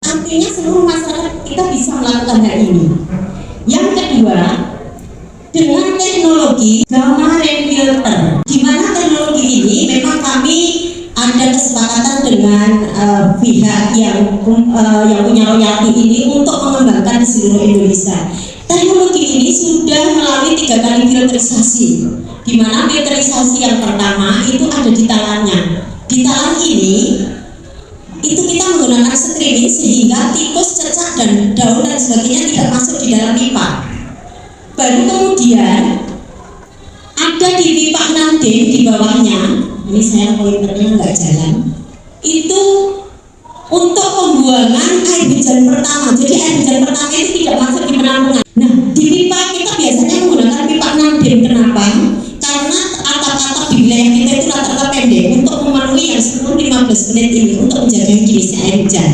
Artinya seluruh masyarakat kita bisa melakukan hal ini. Yang kedua, dengan teknologi gamma ray filter, di mana teknologi ini memang kami ada kesepakatan dengan pihak yang punya royalti ini untuk mengembangkan di seluruh Indonesia. Teknologi ini sudah melalui 3 kali filterisasi, di mana filterisasi yang pertama itu ada di talannya. Di talan ini itu kita menggunakan screening sehingga tikus, cecak, dan daun dan sebagainya tidak masuk di dalam pipa. Baru kemudian ada di pipa 6D di bawahnya, ini saya pointernya nggak jalan, itu untuk pembuangan air hujan pertama. Jadi air hujan pertama itu tidak masuk di penampungan. Nah, di pipa kita biasanya menggunakan pipa 6D. Kenapa? Karena atap-atap di wilayah kita itu rata-rata pendek untuk memenuhi yang 10-15 menit ini untuk menjaga higienisnya air hujan.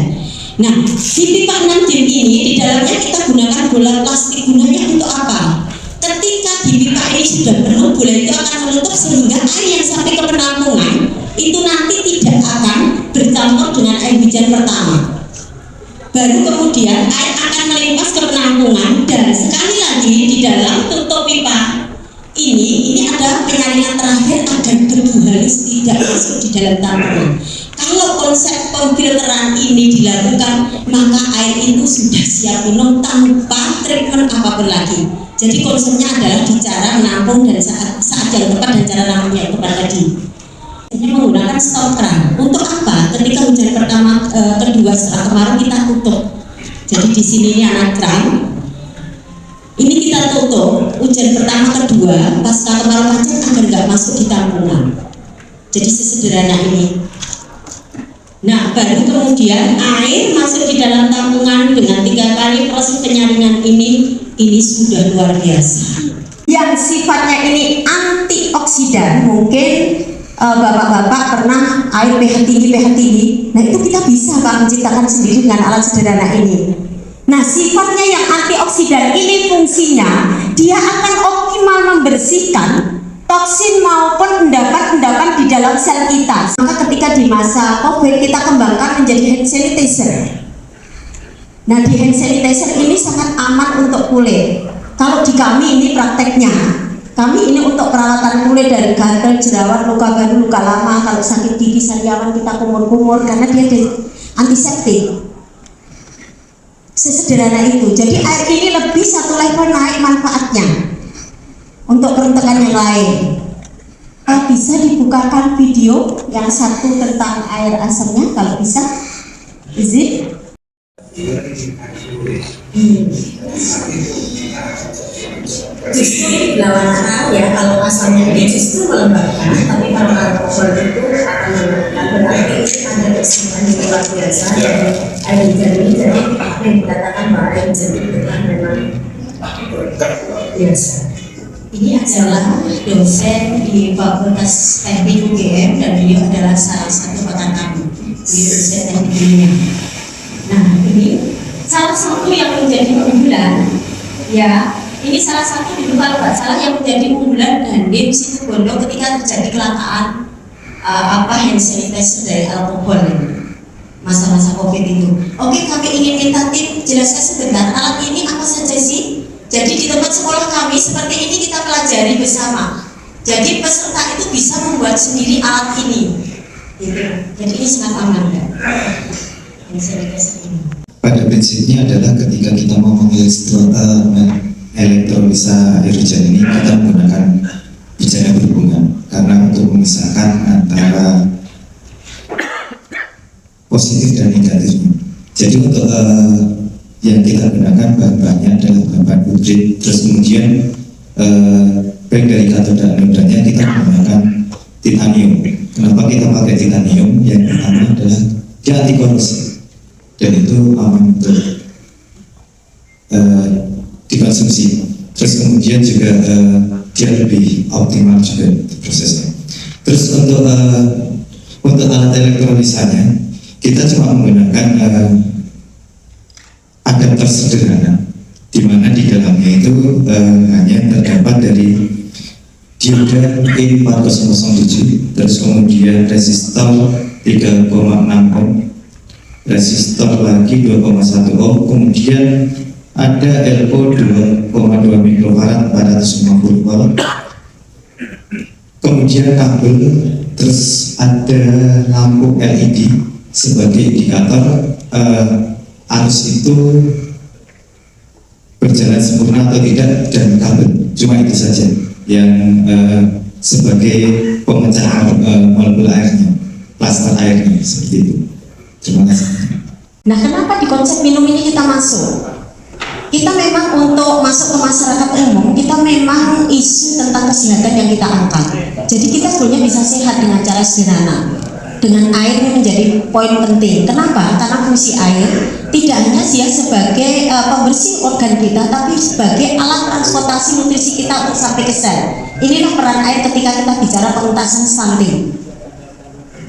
Nah, di pipa 6D ini di dalamnya kita gunakan bola plastik. Gunanya untuk apa? Ketika di pipa ini sudah penuh, bola itu akan menutup sehingga air yang sampai ke penampungan itu nanti tidak akan bercampur dengan air hujan pertama. Baru kemudian air akan melimpas ke penampungan, dan sekali lagi di dalam tutup pipa ini ada penyaringan terakhir agar debu halus tidak masuk di dalam tampungan. Kalau konsep pemfilteran ini dilakukan, maka air itu sudah siap minum tanpa treatment apapun lagi. Jadi konsepnya adalah di cara menampung dan saat yang tepat dan cara nampungnya yang tepat tadi. Ini menggunakan stop keran. Untuk apa? Ketika hujan pertama, kedua setelah kemarin kita tutup. Jadi di sini ini anak keran. Ini kita tutup hujan pertama, kedua, pasca kemarau panjang agar nggak masuk di tampungan. Jadi sesederhana ini. Nah, baru kemudian air masuk di dalam tampungan dengan 3 kali proses penyaringan ini sudah luar biasa. Yang sifatnya ini antioksidan, mungkin bapak-bapak pernah air pH tinggi. Nah, itu kita bisa Pak menciptakan sendiri dengan alat sederhana ini. Nah, sifatnya yang antioksidan ini fungsinya dia akan optimal membersihkan toksin maupun endapan-endapan di dalam sel kita. Maka ketika di masa COVID kita kembangkan menjadi hand sanitizer. Nah, di hand sanitizer ini sangat aman untuk kulit. Kalau di kami ini prakteknya, kami ini untuk perawatan kulit dari gatal, jerawat, luka baru, luka lama, kalau sakit gigi, sariawan kita kumur-kumur karena dia antiseptik. Sesederhana itu. Jadi air ini lebih satu level naik manfaatnya untuk peruntukan yang lain. Bisa dibukakan video yang satu tentang air asamnya kalau bisa. Izin. Justru ini berlawanan ya, kalau asamnya ini justru melembabkan, tapi kalau alkohol itu akan melembabkan. Berarti ada kesimpulan yang luar biasa dari air hujan ini. Jadi yang dikatakan bahwa air hujan itu kan memang biasa. Ini adalah dosen di Fakultas Teknik UGM dan beliau adalah salah satu rekan kami di dosen teknik kimia. Nah, ini salah satu yang menjadi unggulan ya. Ini salah satu dulu kalau nggak salah yang menjadi unggulan Dandim Situbondo ketika terjadi kecelakaan hand sanitizer dari alkohol ini, masa-masa COVID itu. Oke, kami ingin minta tim jelaskan sebentar alat ini apa saja sih? Jadi di tempat sekolah kami seperti ini kita pelajari bersama. Jadi peserta itu bisa membuat sendiri alat ini. Gitu. Jadi ini sangat aman kan? Hand sanitizer ini. Pada prinsipnya adalah ketika kita mau elektrolisa air hujan ini kita menggunakan bejana berhubungan karena untuk memisahkan antara positif dan negatifnya. Jadi untuk yang kita gunakan bahan-bahannya adalah bahan putri, terus kemudian baik dari katoda dan anodanya kita menggunakan titanium. Kenapa kita pakai titanium? Yang pertama adalah dia anti korosif dan itu aman untuk dikonsumsi. Terus kemudian juga dia lebih optimal juga prosesnya. Terus untuk alat elektrolisanya kita cuma menggunakan adapter sederhana, di mana di dalamnya itu hanya terdapat dari dioda E407, terus kemudian resistor 3,6 ohm, resistor lagi 2,1 ohm, kemudian ada LO 2,2 mikrofarad 450 volt, kemudian kabel, terus ada lampu LED sebagai indikator arus itu berjalan sempurna atau tidak, dan kabel. Cuma itu saja yang sebagai pemecah molekul airnya, plaster airnya, seperti itu. Terima kasih. Nah, kenapa di konsep minum ini kita masuk? Kita memang untuk masuk ke masyarakat umum, kita memang isu tentang kesehatan yang kita angkat. Jadi kita sebenarnya bisa sehat dengan cara sederhana. Dengan air ini menjadi poin penting. Kenapa? Karena fungsi air tidak hanya dia sebagai pembersih organ kita, tapi sebagai alat transportasi nutrisi kita untuk sampai ke sel. Inilah peran air ketika kita bicara pengentasan stunting.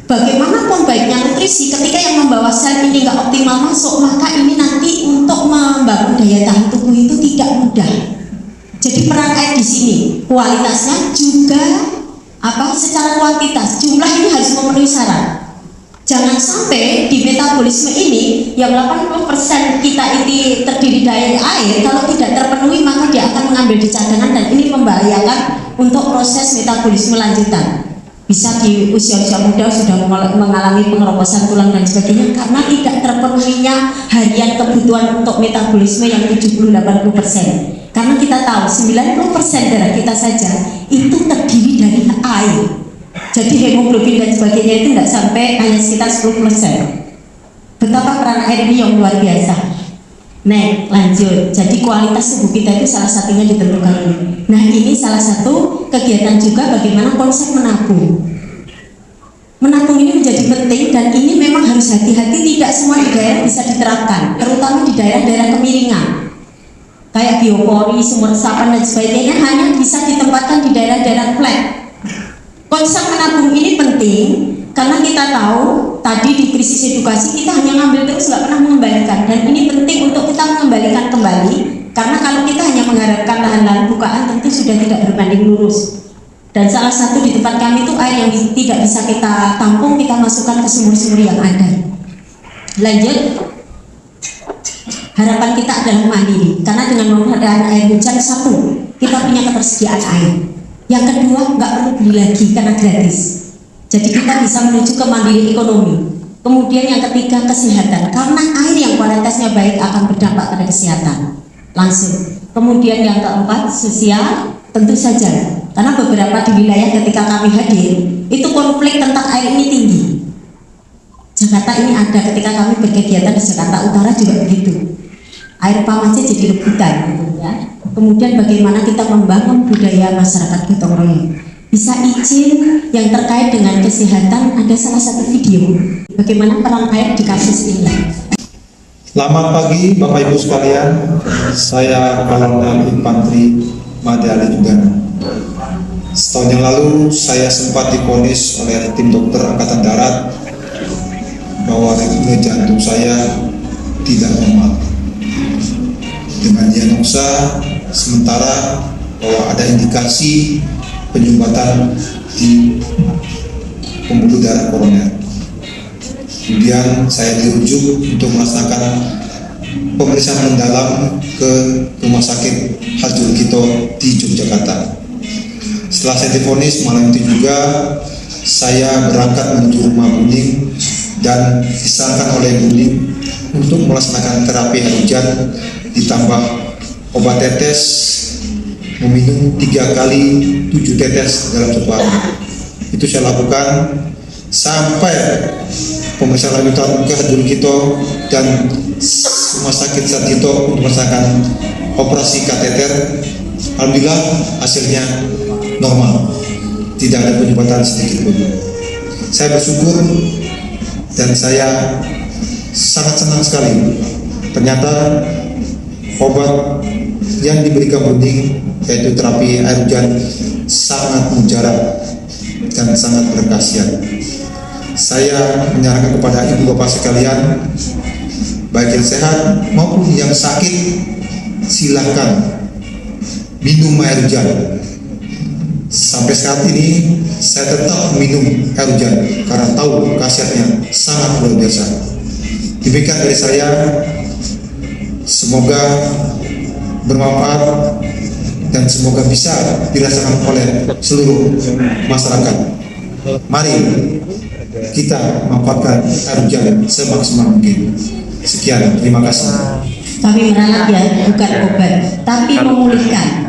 Bagaimanapun baiknya nutrisi, ketika yang membawa sel ini nggak optimal masuk, maka ini nanti untuk membangun daya tahan tubuh itu tidak mudah. Jadi peran air di sini, kualitasnya juga secara kuantitas, jumlah ini harus memenuhi syarat. Jangan sampai di metabolisme ini yang 80% kita ini terdiri dari air, kalau tidak terpenuhi maka dia akan mengambil di cadangan, dan ini membahayakan untuk proses metabolisme lanjutan. Bisa di usia-usia muda sudah mengalami pengeroposan tulang dan sebagainya karena tidak terpenuhinya harian kebutuhan untuk metabolisme yang 70-80%. Karena kita tahu 90% darah kita saja itu terdiri dari air. Jadi hemoglobin dan sebagainya itu tidak sampai, hanya sekitar 10%. Betapa peran air ini yang luar biasa. Nah, lanjut. Jadi kualitas tubuh kita itu salah satunya ditentukan ini. Nah, ini salah satu kegiatan juga bagaimana konsep menabung. Menabung ini menjadi penting, dan ini memang harus hati-hati, tidak semua di daerah bisa diterapkan, terutama di daerah-daerah kemiringan. Kayak biopori, sumur resapan dan sebagainya hanya bisa ditempatkan di daerah-daerah flat. Konsep menabung ini penting karena kita tahu tadi di krisis edukasi kita hanya ngambil terus, nggak pernah mengembalikan, dan ini penting untuk kita mengembalikan kembali, karena kalau kita hanya mengharapkan lahan-lahan bukaan tentu sudah tidak berbanding lurus. Dan salah satu di tempat kami itu air yang tidak bisa kita tampung, kita masukkan ke sumur-sumur yang ada. Lanjut. Harapan kita adalah mandiri, karena dengan menggunakan air hujan, satu, kita punya ketersediaan air. Yang kedua, nggak perlu beli lagi karena gratis. Jadi kita bisa menuju ke mandiri ekonomi. Kemudian yang ketiga, kesehatan, karena air yang kualitasnya baik akan berdampak pada kesehatan langsung. Kemudian yang keempat, sosial, tentu saja, karena beberapa di wilayah ketika kami hadir itu konflik tentang air ini tinggi. Jakarta ini ada, ketika kami berkegiatan di Jakarta Utara juga begitu. Air pam aja jadi rebutan, ya. Kemudian bagaimana kita membangun budaya masyarakat gotong royong. Bisa izin yang terkait dengan kesehatan, ada salah satu video bagaimana peran air di kasus ini. Selamat pagi Bapak Ibu sekalian, saya Kolonel Infantri Madali Jugana. Setahun yang lalu saya sempat divonis oleh tim dokter Angkatan Darat bahwa ritme jantung saya tidak normal. Dengan diagnosa sementara bahwa ada indikasi penyumbatan di pembuluh darah koroner. Kemudian saya dirujuk untuk melaksanakan pemeriksaan mendalam ke Rumah Sakit Harjo Kito di Yogyakarta. Setelah saya divonis malam itu juga saya berangkat menuju rumah Buning dan disarankan oleh Buning untuk melaksanakan terapi air hujan ditambah obat tetes, meminum 3 kali 7 tetes dalam satu hari. Itu saya lakukan sampai pemeriksaan lanjutan ke Harjo Kito dan Rumah Sakit Sarjito untuk melaksanakan operasi kateter. Alhamdulillah hasilnya normal, tidak ada penyumbatan sedikit pun. Saya bersyukur dan saya sangat senang sekali. Ternyata obat yang diberikan Buning, yaitu terapi air hujan, sangat mujarab dan sangat berkhasiat. Saya menyarankan kepada ibu bapak sekalian, baik yang sehat maupun yang sakit, silakan minum air hujan. Sampai saat ini saya tetap minum air hujan karena tahu khasiatnya sangat luar biasa. Demikian dari saya, semoga bermanfaat dan semoga bisa dirasakan oleh seluruh masyarakat. Mari kita manfaatkan air hujan semaksimal mungkin. Sekian, terima kasih. Kami meralat ya bukan obat, tapi memulihkan.